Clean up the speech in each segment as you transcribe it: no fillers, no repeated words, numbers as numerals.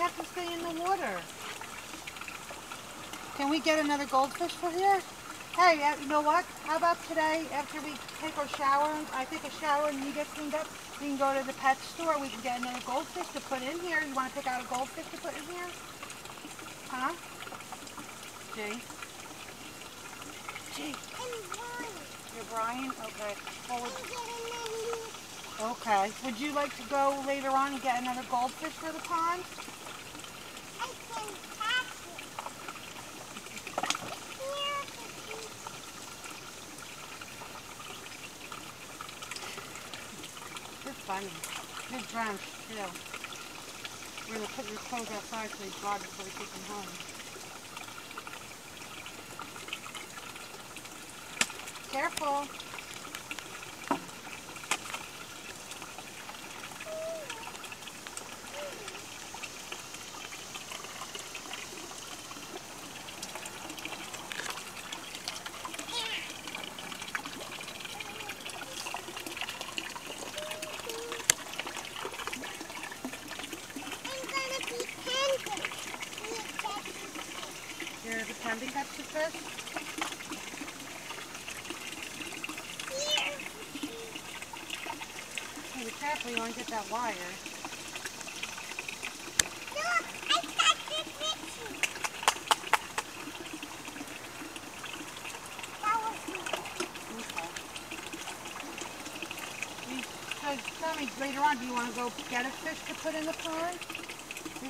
have to stay in the water. Can we get another goldfish for here? Hey, you know what? How about today, after we take our shower, I take a shower and you get cleaned up, we can go to the pet store, we can get another goldfish to put in here. You want to pick out a goldfish to put in here? Huh? G? G? I'm Brian. You're Brian? Okay. Well, I'm okay. Would you like to go later on and get another goldfish for the pond? I can catch it. Here's the piece. You're funny. You're drenched, too. We're going to put your clothes outside so they dry before we take them home. Careful. You're pretending to catch the fish? Hey, be careful, you want to get that wire. Look, I got the picture. That was me. Okay. So tell me later on, do you want to go get a fish to put in the pond? We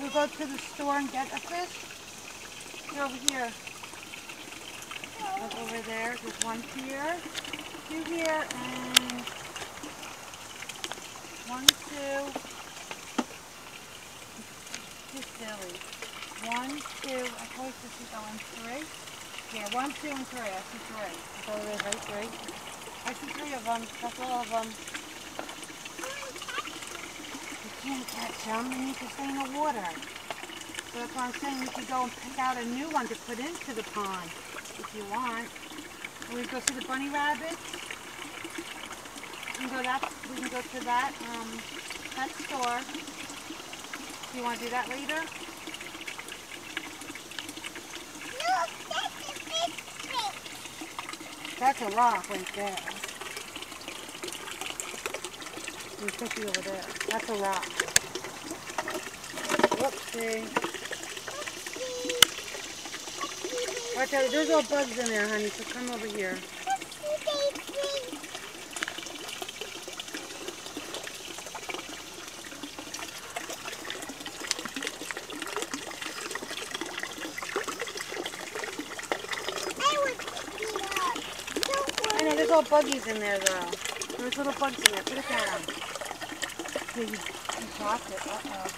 go to the store and get a fish? You're over here. Look over there. There's one here, two here, and 1, 2. Too silly. 1, 2. I suppose this is on 3. Yeah, 1, 2, and 3. I see 3. It's over there, right? 3. I see 3 of them. That's all of them. You can't catch them. They need to stay in the water. So that's what I'm saying. You could go and pick out a new one to put into the pond if you want. We go see the bunny rabbits. We can go to that pet store. Do you want to do that later? Look, that's a big fish. That's a rock right there. There's a fishy over there. That's a rock. Whoopsie. Right there, there's all bugs in there, honey, so come over here. I know, there's all buggies in there, though. There's little bugs in there. Put it down. Okay, you dropped it. Uh-oh.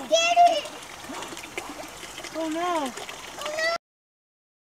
Get it! Oh, no.